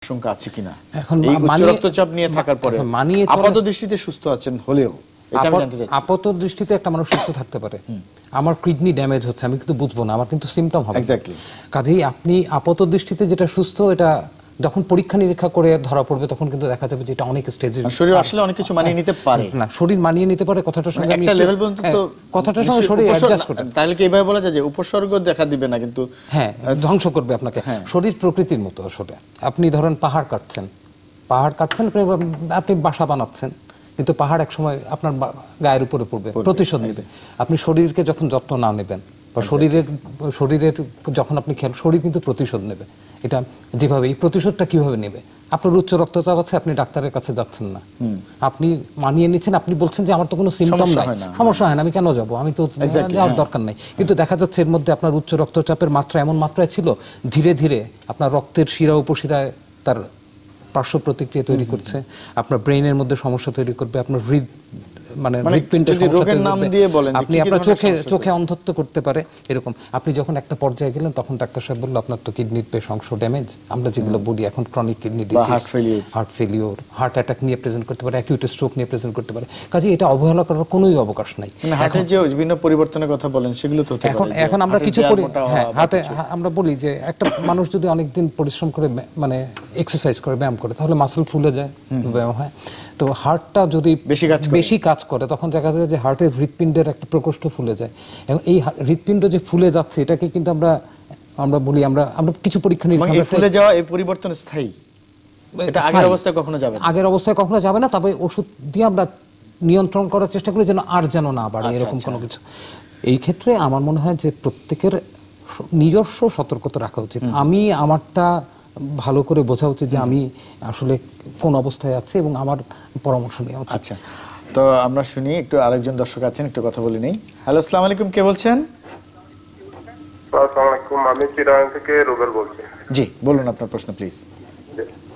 আশঙ্কা আছে কিনা এখন এই উচ্চ রক্তচাপ নিয়ে থাকার পরে আপাত দৃষ্টিতে সুস্থ আছেন হলেও এটা আমি জানতে চাচ্ছি। আপাত দৃষ্টিতে একটা মানুষ সুস্থ থাকতে পারে, আমার কিডনি ড্যামেজ হচ্ছে আমি কিন্তু বুঝবো না, আমার কিন্তু সিম্পটম হবে। এক্স্যাক্টলি। কাজেই আপনি আপাত দৃষ্টিতে যেটা সুস্থ, এটা যখন পরীক্ষা নিরীক্ষা করে ধরা পড়বে তখন কিন্তু দেখা যাবে যে এটা অনেক স্টেজে শরীর আসলে অনেক কিছু মানিয়ে নিতে পারে না, শরীর মানিয়ে নিতে পারে কথাটার সঙ্গে আমি একটা লেভেল পর্যন্ত তো কথাটার সঙ্গে শরীর অ্যাডজাস্ট করতে, তাহলে কি এইভাবে বলা যায় যে উপসর্গ দেখা দিবে না কিন্তু হ্যাঁ ধ্বংস করবে আপনাকে। শরীর প্রকৃতির মতো আসলে, আপনি ধরেন পাহাড় কাটছেন আপনি বাসা বানাচ্ছেন, কিন্তু পাহাড় এক সময় আপনার গায়ের উপরে পড়বে, প্রতিশোধ নেবে। আপনি শরীরকে যখন যত্ন না নেবেন বা শরীরের যখন আপনি খেয়াল, শরীর কিন্তু প্রতিশোধ নেবে। এটা যেভাবে, এই প্রতিশোধটা কিভাবে নেবে? আপনার উচ্চ রক্তচাপ আছে, আপনি ডাক্তারের কাছে যাচ্ছেন না, আপনি মানিয়ে নিচ্ছেন, আপনি বলছেন যে আমার তো কোনো সিম্পটম নাই, সমস্যা হয় না, আমি কেন যাব, আমি তো যাওয়ার দরকার নাই। কিন্তু দেখা যাচ্ছে এর মধ্যে আপনার উচ্চ রক্তচাপের মাত্রা এমন মাত্রায় ছিল, ধীরে ধীরে আপনার রক্তের শিরা উপশিরায় তার পার্শ্ব প্রতিক্রিয়া তৈরি করছে, আপনার ব্রেইনের মধ্যে সমস্যা তৈরি করবে, আপনার হৃদপিণ্ডের সমস্যা তৈরি করবে, আপনি আপনার চোখে অন্ধত্ব করতে পারে। এরকম আপনি যখন একটা পর্যায়ে গেলেন তখন ডাক্তার সাহেব বলল আপনার তো কিডনির বেশ অংশ ড্যামেজ, আমরা যেগুলো বলি এখন chronic kidney disease, heart failure, heart attack নিয়ে প্রেজেন্ট করতে পারে, অ্যাকিউট স্ট্রোক নিয়ে প্রেজেন্ট করতে পারে। কাজে এটা অবহেলা করার কোনোই অবকাশ নাই। হার্টের যে বিভিন্ন পরিবর্তনের কথা বলেন সেগুলো তো এখন আমরা কিছু করি, হ্যাঁ হাতে আমরা বলি যে একটা মানুষ যদি অনেকদিন পরিশ্রম করে এক্সারসাইজ করে, ব্যায়াম করে, তাহলে মাসল ফুলে যায়, ব্যায়াম হয়। তো হার্টটা যদি বেশি কাজ করে তখন দেখা যায় যে হার্টের হৃৎপিণ্ডের একটা প্রকোষ্ঠ ফুলে যায়, এবং এই হৃৎপিণ্ড যে ফুলে যাচ্ছে এটাকে কিন্তু আমরা বলি, আমরা কিছু পরীক্ষা নিরীক্ষা, ফুলে যাওয়া এই পরিবর্তন স্থায়ী, এটা আগের অবস্থায় কখনো যাবে না, তবে ওষুধ দিয়ে আমরা নিয়ন্ত্রণ করার চেষ্টা করি যেন না বাড়ে এরকম কোনো কিছু। এই ক্ষেত্রে আমার মনে হয় যে প্রত্যেকের নিজস্ব সতর্কতা রাখা উচিত। আমি আমারটা ভালো করে বোঝা উচিত যে আমি আসলে কোন অবস্থায় আছি এবং আমার পরামর্শ নেওয়া উচিত। আচ্ছা, তো আমরা শুনি একটু, আরেকজন দর্শক আছেন, একটু কথা বলে নেই। হ্যালো, আসসালামু আলাইকুম, কে বলছেন? আসসালামু আলাইকুম, আমি চিরাং থেকে রুবেল বলছি। জি বলুন আপনার প্রশ্ন প্লিজ।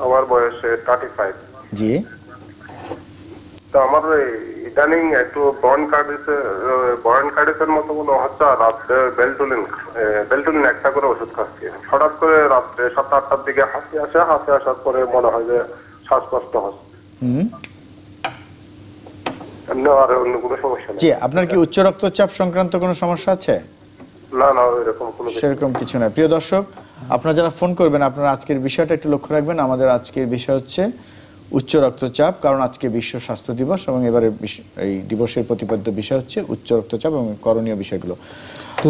আমার বয়স 35। জি, তো আমার ইদানিং একটু বরন কার্ডিসের মতো মনে হচ্ছে, রাত্রে বেলটুলিন একটা করে ওষুধ খাচ্ছি, হঠাৎ করে রাত্রে 7-8টার দিকে হাসি আসার পরে মনে হয় যে শ্বাসকষ্ট হচ্ছে। আর অন্য কোনো সমস্যা নেই? জি, আপনার কি উচ্চ রক্তচাপ সংক্রান্ত কোনো সমস্যা আছে? না, সেরকম কিছু না। প্রিয় দর্শক, আপনারা যারা ফোন করবেন আপনারা আজকের বিষয়টা একটু লক্ষ্য রাখবেন। আমাদের আজকের বিষয় হচ্ছে উচ্চ রক্তচাপ, কারণ আজকে বিশ্ব স্বাস্থ্য দিবস এবং এবারে এই দিবসের প্রতিপাদ্য বিষয় হচ্ছে উচ্চ রক্তচাপ এবং করণীয় বিষয়গুলো। তো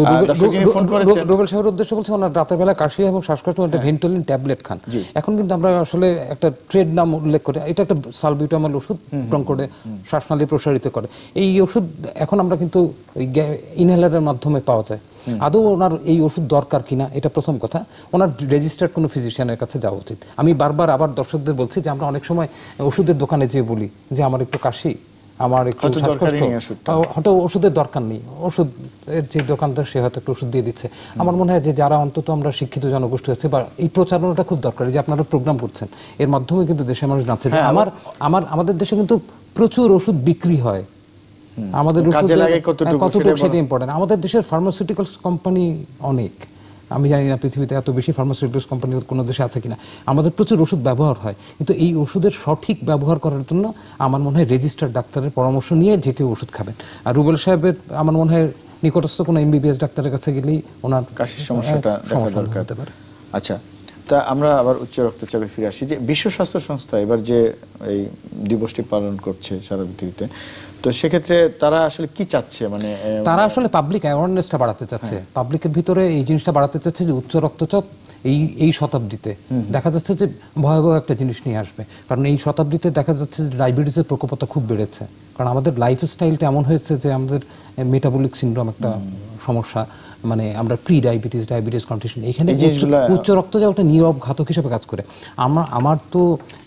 রুবেল সাহেবের উদ্দেশ্য বলছে ওনার রাতের বেলা কাশি এবং শ্বাসকষ্ট, একটা ভেন্টোলিন ট্যাবলেট খান। এখন কিন্তু আমরা আসলে একটা ট্রেড নাম উল্লেখ করে, এটা একটা সালবিউটামল ওষুধ, ব্রঙ্কোডে শ্বাসনালী প্রসারিত করে। এই ওষুধ এখন আমরা কিন্তু ইনহেলারের মাধ্যমে পাওয়া যায়। আদৌ ওনার এই ওষুধ দরকার কিনা এটা প্রথম কথা, ওনার রেজিস্টার্ড কোনো ফিজিশিয়ানের কাছে যাওয়া উচিত। আমি বারবার আবার দর্শকদের বলছি যে আমরা অনেক সময় ওষুধের দোকানে যেয়ে বলি যে আমার একটু কাশি, আমার একটু শ্বাসকষ্ট, হয়তো ওষুধের দরকার নেই, ওষুধের যে দোকানদার সে হয়তো একটু ওষুধ দিয়ে দিচ্ছে। আমার মনে হয় যে যারা অন্তত আমরা শিক্ষিত জনগোষ্ঠী আছে, বা এই প্রচারণাটা খুব দরকারি, যে আপনারা প্রোগ্রাম করছেন, এর মাধ্যমে কিন্তু দেশের মানুষ জানছে যে আমাদের দেশে কিন্তু প্রচুর ওষুধ বিক্রি হয়, আমাদের কতটুকু সেটা ইম্পর্টেন্ট। আমাদের দেশের ফার্মাসিউটিক্যালস কোম্পানি অনেক, আমি জানি না পৃথিবীতে এত বেশি ফার্মাসিউটিক্যালস কোম্পানি কোনো দেশে আছে কিনা। আমাদের প্রচুর ওষুধ ব্যবহার হয়, কিন্তু এই ওষুধের সঠিক ব্যবহার করার জন্য আমার মনে হয় রেজিস্টার্ড ডাক্তারের পরামর্শ নিয়ে যে কেউ ওষুধ খাবেন। আর রুবেল সাহেবের আমার মনে হয় নিকটস্থ কোনো এমবিবিএস ডাক্তারের কাছে গেলেই ওনার কাশির সমস্যাটা দেখা দরকার হতে পারে। আচ্ছা, তা আমরা আবার উচ্চ রক্তচাপে ফিরে আসি। যে বিশ্ব স্বাস্থ্য সংস্থা এবার যে এই দিবসটি পালন করছে সারা পৃথিবীতে, তো সেক্ষেত্রে তারা আসলে কি চাচ্ছে? তারা আসলে পাবলিক অ্যাওয়ারনেসটা বাড়াতে চাচ্ছে, পাবলিকের ভিতরে এই জিনিসটা বাড়াতে চাচ্ছে যে উচ্চ রক্তচাপ এই শতাব্দীতে দেখা যাচ্ছে যে ভয়াবহ একটা জিনিস নিয়ে আসবে। কারণ এই শতাব্দীতে দেখা যাচ্ছে যে ডায়াবেটিসের প্রকোপটা খুব বেড়েছে, কারণ আমাদের লাইফস্টাইলটা এমন হয়েছে যে আমাদের মেটাবলিক সিনড্রোম একটা সমস্যা, আমরা প্রি ডায়াবেটিস কন্ডিশন, এখানে উচ্চ রক্তচাপটা নীরব ঘাতক হিসেবে কাজ করে। আমার তো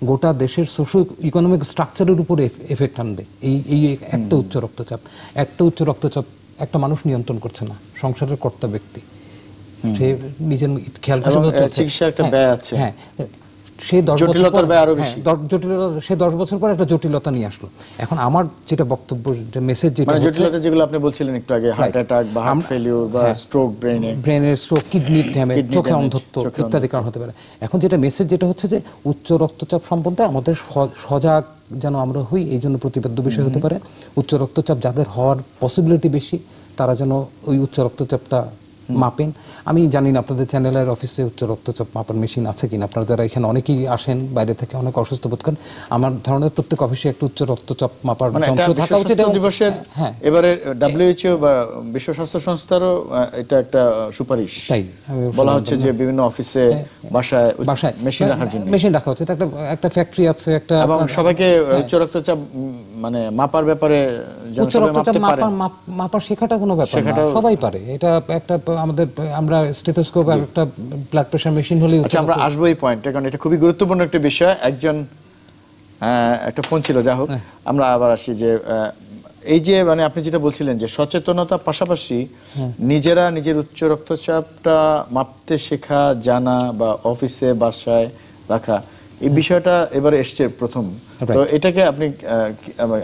গোটা দেশের সোশ্য ইকোনমিক স্ট্রাকচারের উপরে এফেক্ট আনবে এই একটা উচ্চ রক্তচাপ একটা মানুষ নিয়ন্ত্রণ করছে না, সংসারের কর্তা ব্যক্তি, সে নিজের খেয়াল চিকিৎসার একটা ব্যয় আছে। হ্যাঁ, সে 10 বছর জটিলতার ব্যয় আরো বেশি। জটিলতা, সে 10 বছর পর একটা জটিলতা নিয়ে আসলো। এখন আমার যেটা বক্তব্য, যে মেসেজ যেটা মানে হচ্ছে, জটিলতা যেগুলো আপনি বলছিলেন একটু আগে, হার্ট অ্যাটাক বা হার্ট ফেলিওর বা স্ট্রোক, ব্রেনের স্ট্রোক, কিডনির ড্যামেজ, চোখে damage, অন্ধত্ব চোখে ইত্যাদি কারণ হতে পারে। এখন যেটা মেসেজ যেটা হচ্ছে যে উচ্চ রক্তচাপ সম্বন্ধে আমাদের সজাগ যেন আমরা হই, এই জন্য প্রতিপাদ্য বিষয় হতে পারে উচ্চ রক্তচাপ যাদের হওয়ার পসিবিলিটি বেশি তারা যেন ওই উচ্চ রক্তচাপটা মাপেন। আমি জানি না আপনাদের চ্যানেলের অফিসে উচ্চ রক্তচাপ মাপার মেশিন আছে কিনা। আপনারা যারা এখানে অনেকেই আসেন বাইরে থেকে, অনেক অসুস্থ বোধ করেন, আমার ধারণা প্রত্যেক অফিসে একটা উচ্চ রক্তচাপ মাপার যন্ত্র থাকা উচিত। দিবসের এবারে WHO বা বিশ্ব স্বাস্থ্য সংস্থারও এটা একটা সুপারিশ, তাই বলা হচ্ছে যে বিভিন্ন অফিসে বাসায় মেশিন রাখার জন্য মেশিন রাখা উচিত। একটা ফ্যাক্টরি আছে একটা, এবং সবাইকে উচ্চ রক্তচাপ মানে মাপার ব্যাপারে উচ্চ রক্তচাপ মাপার শেখাটা কোনো ব্যাপার না, সবাই পারে এটা। একটা আমাদের আমরা স্টেথোস্কোপ আর একটা ব্লাড প্রেসার মেশিন হলেই। আচ্ছা, আমরা আসবো এই পয়েন্টে, কারণ এটা খুবই গুরুত্বপূর্ণ একটা বিষয়। একজন একটা ফোন ছিল, যা হোক আমরা আবার আসি যে এই যে মানে আপনি যেটা বলছিলেন যে সচেতনতার পাশাপাশি নিজেরা নিজের উচ্চ রক্তচাপটা মাপতে শেখা, জানা বা অফিসে বাসায় রাখা, এই বিষয়টা এবারে এসছে প্রথম। তো এটাকে আপনি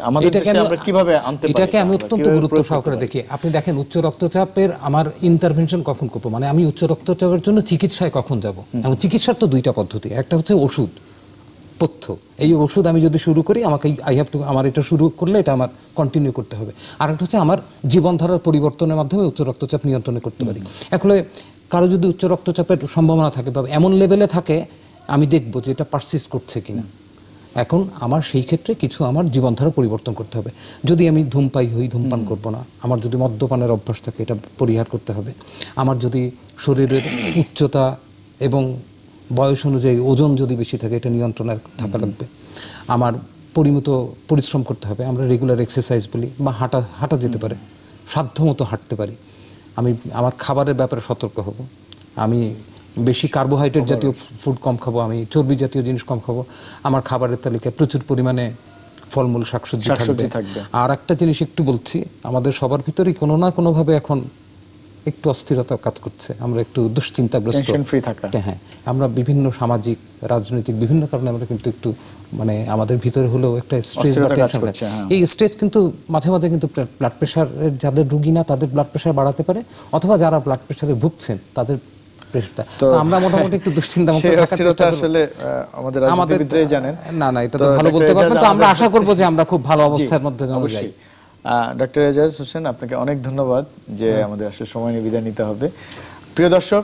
আমাদের দেশে আমরা কিভাবে আনতে পারি? এটাকে আমি অত্যন্ত গুরুত্ব সহকারে দেখি। আপনি দেখেন উচ্চ রক্তচাপের আমার ইন্টারভেনশন কখন করবো, মানে আমি উচ্চ রক্তচাপের জন্য চিকিৎসায় কখন যাব। এবং চিকিৎসার তো দুইটা পদ্ধতি, একটা হচ্ছে ওষুধ পথ্য, এই ওষুধ আমি যদি শুরু করি আমাকে আমার এটা শুরু করলে এটা আমার কন্টিনিউ করতে হবে। আর একটা হচ্ছে আমার জীবনধারার পরিবর্তনের মাধ্যমে উচ্চ রক্তচাপ নিয়ন্ত্রণ করতে পারি। এখন কারো যদি উচ্চ রক্তচাপের সম্ভাবনা থাকে বা এমন লেভেলে থাকে, আমি দেখবো যে এটা পারসিস্ট করছে কিনা। এখন আমার সেই ক্ষেত্রে কিছু আমার জীবনধারা পরিবর্তন করতে হবে। যদি আমি ধূমপাই হই, ধূমপান করব না। আমার যদি মদ্যপানের অভ্যাস থাকে, এটা পরিহার করতে হবে। আমার যদি শরীরের উচ্চতা এবং বয়স অনুযায়ী ওজন যদি বেশি থাকে, এটা নিয়ন্ত্রণে থাকা লাগবে। আমার পরিমিত পরিশ্রম করতে হবে, আমরা রেগুলার এক্সারসাইজ বলি, বা হাঁটা যেতে পারে, সাধ্যমতো হাঁটতে পারি। আমি আমার খাবারের ব্যাপারে সতর্ক হব, আমি বেশি কার্বোহাইড্রেট জাতীয় ফুড কম খাবো, আমি চর্বি জাতীয় জিনিস কম খাবো। আমার খাবারের তালিকায় প্রচুর পরিমাণে ফলমূল, শাকসবজি থাকবে। আর একটা জিনিস একটু বলছি, আমাদের সবার ভিতরেই কোনো না কোনোভাবে এখন একটু অস্থিরতা কাজ করছে, আমরা একটু দুশ্চিন্তাগ্রস্ত। হ্যাঁ, আমরা বিভিন্ন সামাজিক, রাজনৈতিক বিভিন্ন কারণে আমরা কিন্তু একটু মানে আমাদের ভিতরে হলেও একটা স্ট্রেস বা টেনশন। এই স্ট্রেস কিন্তু মাঝে মাঝে কিন্তু ব্লাড প্রেশারের যাদের রোগী না তাদের ব্লাড প্রেশার বাড়াতে পারে, অথবা যারা ব্লাড প্রেশারে ভুগছেন তাদের প্রেশারটা। তো আমরা মোটামুটি একটু দুশ্চিন্তামুক্ত থাকার চেষ্টা করব। আসলে আমাদের রাজনীতিবিদরাই জানেন। না এটা তো ভালো বলতে পারবেন। তো আমরা আশা করব যে আমরা খুব ভালো অবস্থার মধ্যে যাই। ডক্টর এজাজ হোসেন, আপনাকে অনেক ধন্যবাদ যে আমাদের আসলে সময় নিয়ে বিদায় নিতে হবে। প্রিয় দর্শক,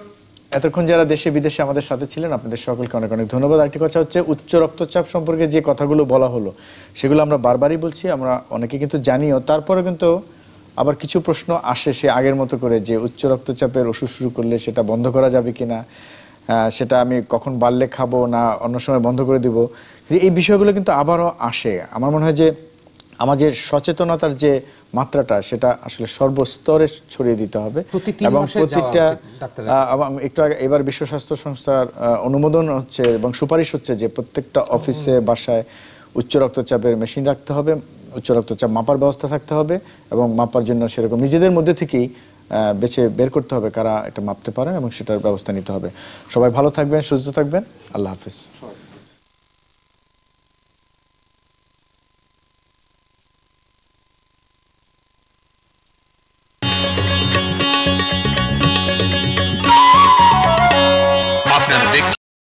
এতক্ষণ যারা দেশে বিদেশে আমাদের সাথে ছিলেন, আপনাদের সকলকে অনেক অনেক ধন্যবাদ। আরেকটি কথা হচ্ছে, উচ্চ রক্তচাপ সম্পর্কে যে কথাগুলো বলা হলো সেগুলো আমরা বারবারই বলছি, আমরা অনেকে কিন্তু জানিও, তারপরে কিন্তু আবার কিছু প্রশ্ন আসে সে আগের মতো করে, যে উচ্চ রক্তচাপের ওষুধ শুরু করলে সেটা বন্ধ করা যাবে কিনা, সেটা আমি কখন বাড়লে খাবো না অন্য সময় বন্ধ করে দিব। এই বিষয়গুলো কিন্তু আবারও আসে। আমার মনে হয় যে আমাদের সচেতনতার যে মাত্রাটা, সেটা আসলে সর্বস্তরে ছড়িয়ে দিতে হবে। এবং প্রত্যেকটা একটু আগে এবার বিশ্ব স্বাস্থ্য সংস্থার অনুমোদন হচ্ছে এবং সুপারিশ হচ্ছে যে প্রত্যেকটা অফিসে বাসায় উচ্চ রক্তচাপের মেশিন রাখতে হবে, উচ্চ রক্তচাপ মাপার ব্যবস্থা থাকতে হবে, এবং মাপার জন্য সেরকম নিজেদের মধ্যে থেকেই বেছে বের করতে হবে কারা এটা মাপতে পারেন, এবং সেটার ব্যবস্থা নিতে হবে। সবাই ভালো থাকবেন, সুস্থ থাকবেন। আল্লাহ হাফিজ।